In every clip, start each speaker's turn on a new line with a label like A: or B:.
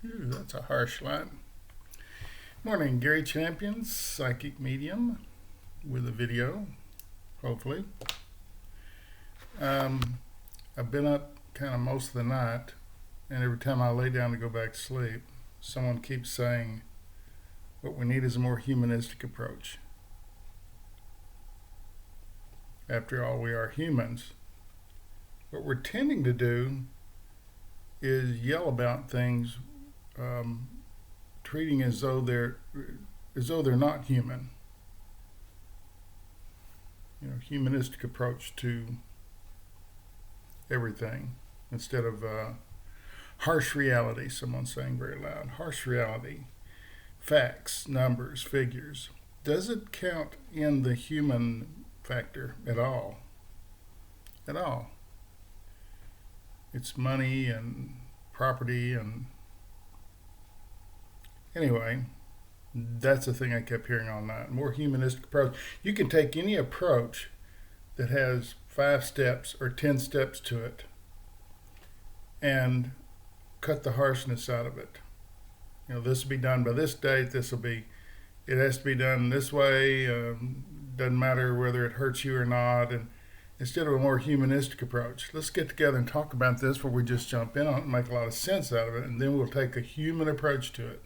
A: Ooh, that's a harsh line. Morning, Gary Champions, psychic medium, with a video, hopefully. I've been up kind of most of the night, and every time I lay down to go back to sleep, someone keeps saying, what we need is a more humanistic approach. After all, we are humans. What we're tending to do is yell about things, treating as though they're not human. Humanistic approach to everything instead of harsh reality. Someone's saying very loud, harsh reality, facts, numbers, figures. Does it count in the human factor at all? At all. It's money and property and anyway, that's the thing I kept hearing all night. More humanistic approach. You can take any approach that has 5 steps or 10 steps to it and cut the harshness out of it. This will be done by this date. It has to be done this way. Doesn't matter whether it hurts you or not. And instead of a more humanistic approach, let's get together and talk about this before we just jump in on it and make a lot of sense out of it. And then we'll take a human approach to it,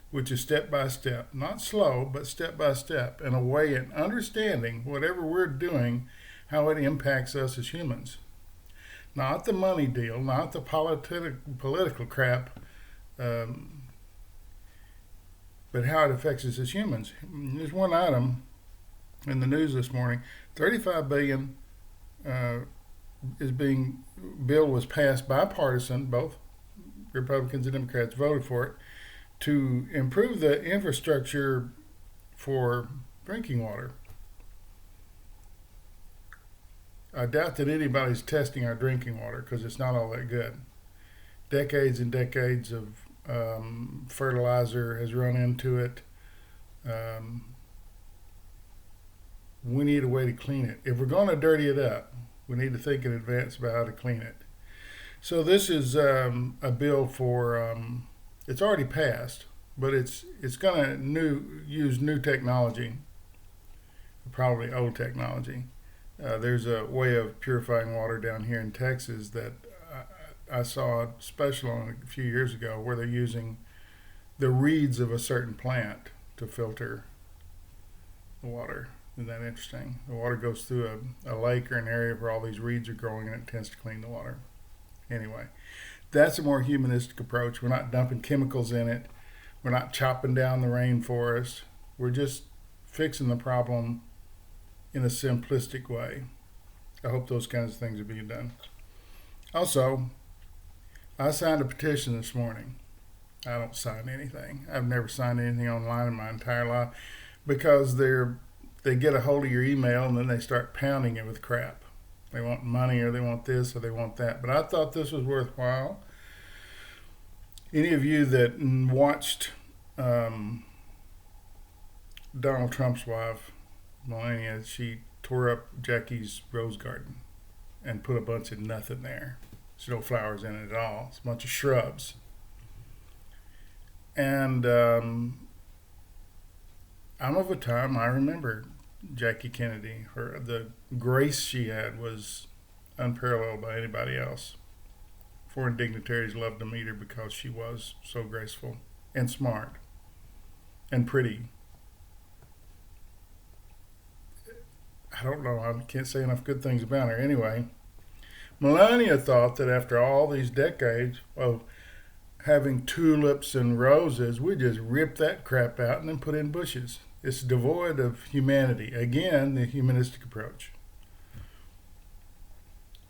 A: which is step by step, not slow, but step by step, in a way in understanding whatever we're doing, how it impacts us as humans. Not the money deal, not the political crap, but how it affects us as humans. There's one item in the news this morning, $35 billion bill was passed bipartisan, both Republicans and Democrats voted for it, to improve the infrastructure for drinking water. I doubt that anybody's testing our drinking water because it's not all that good. Decades and decades of fertilizer has run into it. We need a way to clean it. If we're going to dirty it up, we need to think in advance about how to clean it. So this is a bill for, it's already passed, but it's going to use new technology, probably old technology. There's a way of purifying water down here in Texas that I saw a special on a few years ago where they're using the reeds of a certain plant to filter the water. Isn't that interesting? The water goes through a lake or an area where all these reeds are growing and it tends to clean the water. Anyway, that's a more humanistic approach. We're not dumping chemicals in it. We're not chopping down the rainforest. We're just fixing the problem in a simplistic way. I hope those kinds of things are being done. Also, I signed a petition this morning. I don't sign anything. I've never signed anything online in my entire life because they get a hold of your email and then they start pounding it with crap. They want money or they want this or they want that. But I thought this was worthwhile. Any of you that watched Donald Trump's wife, Melania, she tore up Jackie's rose garden and put a bunch of nothing there. There's no flowers in it at all. It's a bunch of shrubs. And I'm of a time, I remember Jackie Kennedy. The grace she had was unparalleled by anybody else. Foreign dignitaries loved to meet her because she was so graceful and smart and pretty. I don't know, I can't say enough good things about her. Anyway, Melania thought that after all these decades of having tulips and roses, we just rip that crap out and then put in bushes. It's devoid of humanity. Again, the humanistic approach.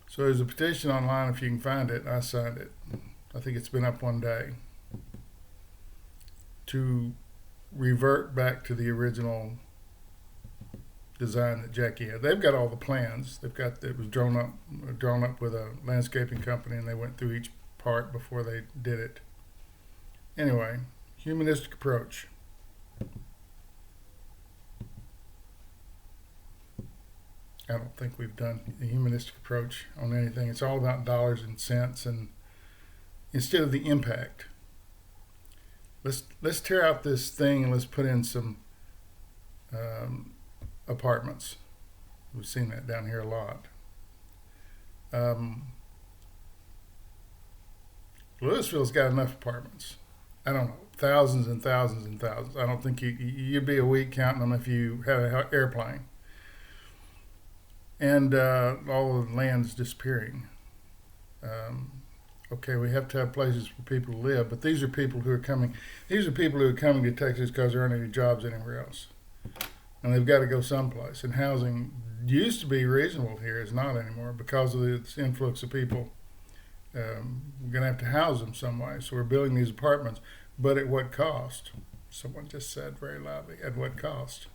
A: So there's a petition online, if you can find it. I signed it. I think it's been up one day. To revert back to the original design that Jackie had. They've got all the plans. It was drawn up with a landscaping company, and they went through each part before they did it. Anyway, humanistic approach. I don't think we've done a humanistic approach on anything. It's all about dollars and cents, and instead of the impact. let's tear out this thing and let's put in some apartments. We've seen that down here a lot. Louisville's got enough apartments. I don't know, thousands and thousands and thousands. I don't think you'd be a week counting them if you had an airplane. And all the land's disappearing. Okay, we have to have places for people to live, but these are people who are coming. These are people who are coming to Texas because there aren't any jobs anywhere else, and they've got to go someplace. And housing used to be reasonable here; it's not anymore because of this influx of people. We're going to have to house them some way, so we're building these apartments. But at what cost? Someone just said very loudly, "At what cost?"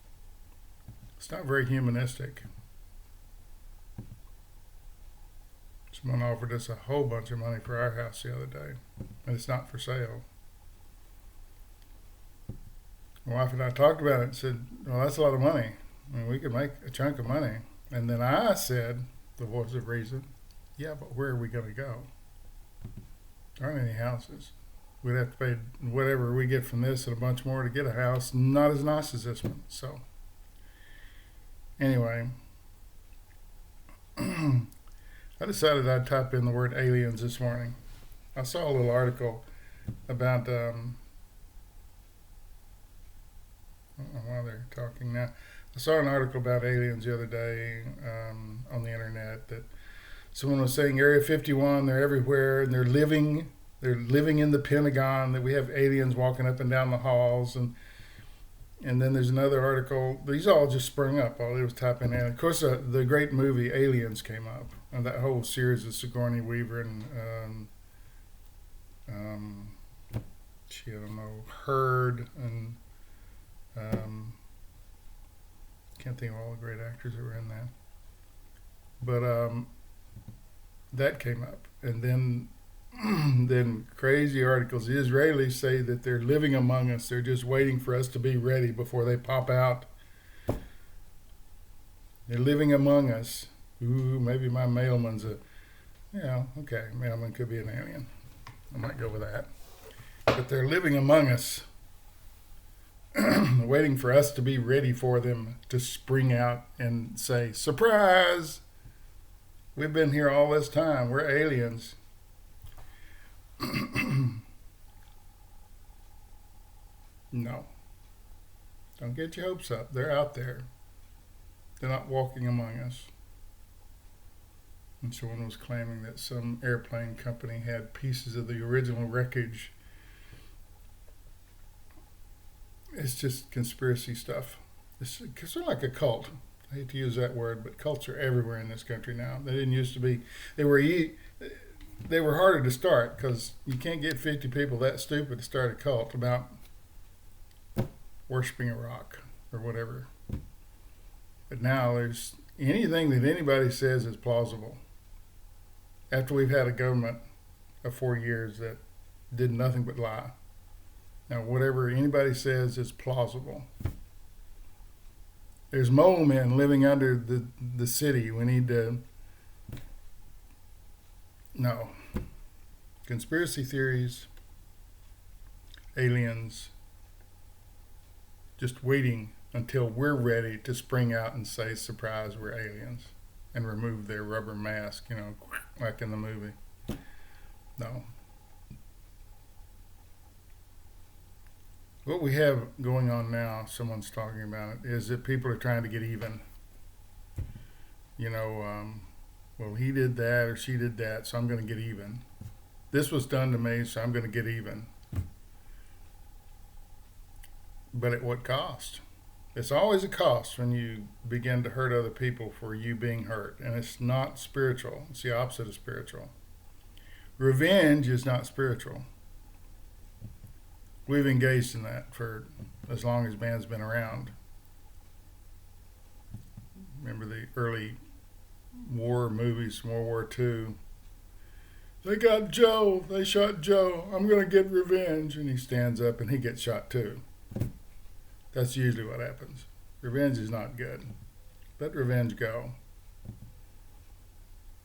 A: It's not very humanistic. Someone offered us a whole bunch of money for our house the other day, and it's not for sale. My wife and I talked about it and said, well, that's a lot of money. I mean, we could make a chunk of money. And then I said, the voice of reason, yeah, but where are we going to go? There aren't any houses. We'd have to pay whatever we get from this and a bunch more to get a house, not as nice as this one. So, anyway, I decided I'd type in the word aliens this morning. I saw a little article about, I don't know why they're talking now. I saw an article about aliens the other day on the internet that someone was saying Area 51, they're everywhere, and they're living in the Pentagon, that we have aliens walking up and down the halls, and then there's another article. These all just sprung up. All it was typing in. Of course, the great movie Aliens came up, and that whole series of Sigourney Weaver and I don't know, Heard, and can't think of all the great actors that were in that. But that came up, and then crazy articles. The Israelis say that they're living among us. They're just waiting for us to be ready before they pop out. They're living among us. Ooh, maybe my mailman's okay, mailman could be an alien. I might go with that. But they're living among us, waiting for us to be ready for them to spring out and say, surprise! We've been here all this time. We're aliens. No. Don't get your hopes up. They're out there. They're not walking among us. And someone was claiming that some airplane company had pieces of the original wreckage. It's just conspiracy stuff. It's sort of like a cult. I hate to use that word, but cults are everywhere in this country now. They didn't used to be. They were harder to start because you can't get 50 people that stupid to start a cult about worshiping a rock or whatever. But now there's anything that anybody says is plausible. After we've had a government of 4 years that did nothing but lie. Now whatever anybody says is plausible. There's mole men living under the city. We need to... No. Conspiracy theories, aliens, just waiting until we're ready to spring out and say, surprise, we're aliens, and remove their rubber mask, like in the movie. No. What we have going on now, someone's talking about it, is that people are trying to get even. Well, he did that or she did that, so I'm going to get even. This was done to me, so I'm going to get even. But at what cost? It's always a cost when you begin to hurt other people for you being hurt. And it's not spiritual. It's the opposite of spiritual. Revenge is not spiritual. We've engaged in that for as long as man's been around. Remember the early war movies from World War II. They got Joe. They shot Joe. I'm going to get revenge. And he stands up and he gets shot too. That's usually what happens. Revenge is not good. Let revenge go.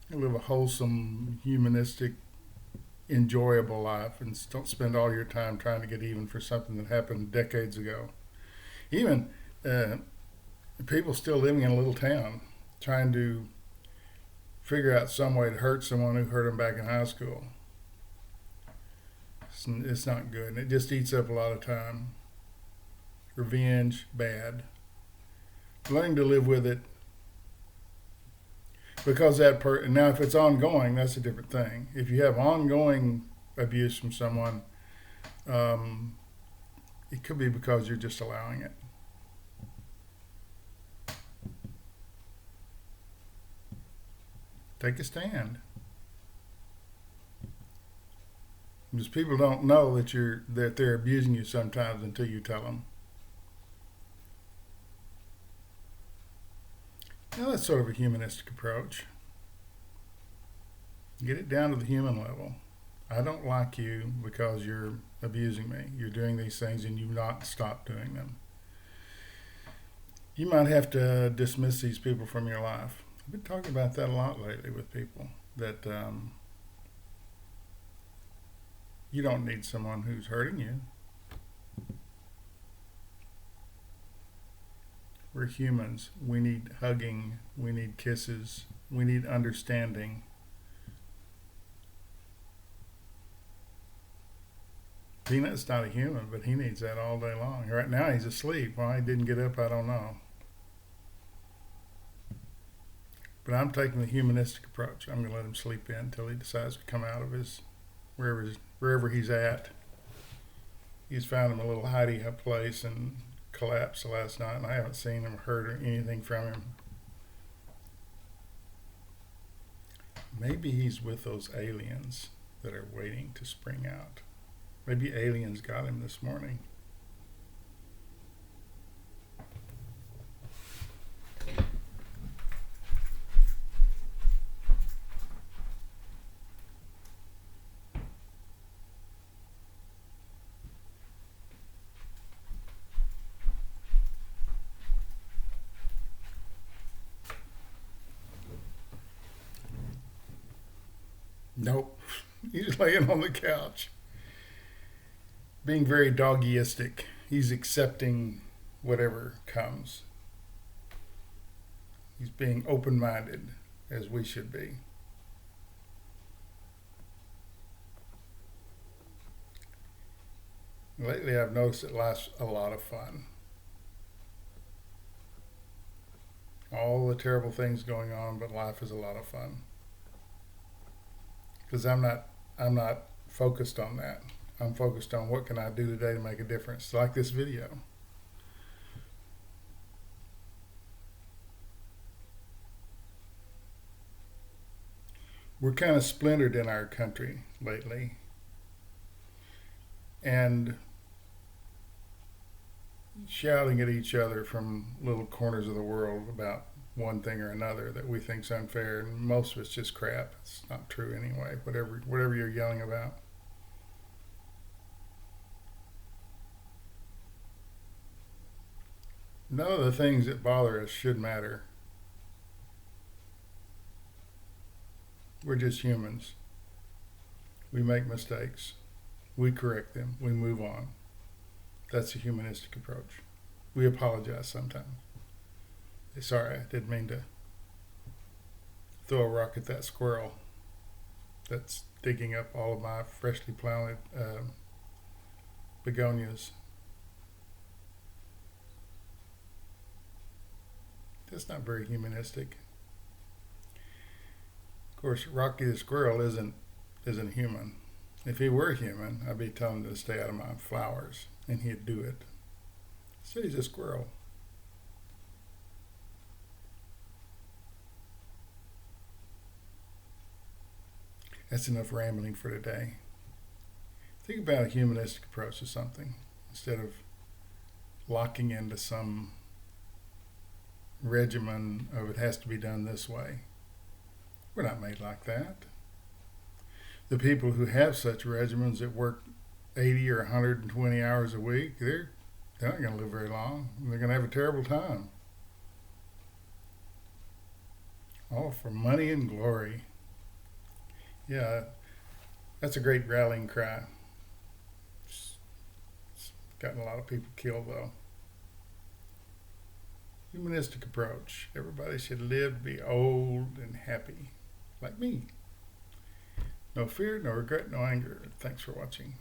A: Live a wholesome, humanistic, enjoyable life, and don't spend all your time trying to get even for something that happened decades ago. Even people still living in a little town trying to figure out some way to hurt someone who hurt them back in high school. It's not good, and it just eats up a lot of time. Revenge, bad. Learning to live with it, because now if it's ongoing, that's a different thing. If you have ongoing abuse from someone, it could be because you're just allowing it. Take a stand. Because people don't know that they're abusing you sometimes until you tell them. Now that's sort of a humanistic approach. Get it down to the human level. I don't like you because you're abusing me. You're doing these things and you've not stopped doing them. You might have to dismiss these people from your life. I've been talking about that a lot lately with people, that you don't need someone who's hurting you. We're humans. We need hugging. We need kisses. We need understanding. Peanut's not a human, but he needs that all day long. Right now he's asleep. Why he didn't get up, I don't know. But I'm taking the humanistic approach. I'm going to let him sleep in until he decides to come out of his wherever he's at. He's found him a little hidey up place and collapsed last night, and I haven't seen him, heard anything from him. Maybe he's with those aliens that are waiting to spring out. Maybe aliens got him this morning. Nope. He's laying on the couch, being very doggyistic. He's accepting whatever comes. He's being open-minded, as we should be. Lately, I've noticed that life's a lot of fun. All the terrible things going on, but life is a lot of fun. Because I'm not focused on that. I'm focused on what can I do today to make a difference, like this video. We're kind of splintered in our country lately, and shouting at each other from little corners of the world about one thing or another that we think's unfair, and most of it's just crap. It's not true anyway, whatever you're yelling about. None of the things that bother us should matter. We're just humans. We make mistakes. We correct them. We move on. That's a humanistic approach. We apologize sometimes. Sorry, I didn't mean to throw a rock at that squirrel that's digging up all of my freshly planted begonias. That's not very humanistic. Of course, Rocky the squirrel isn't human. If he were human, I'd be telling him to stay out of my flowers, and he'd do it. Instead, he's a squirrel. That's enough rambling for today. Think about a humanistic approach to something instead of locking into some regimen of it has to be done this way. We're not made like that. The people who have such regimens that work 80 or 120 hours a week, they're not going to live very long. They're going to have a terrible time. All for money and glory. Yeah, That's a great rallying cry. It's gotten a lot of people killed, though. Humanistic approach. Everybody should live to be old and happy, like me. No fear, no regret, no anger. Thanks for watching.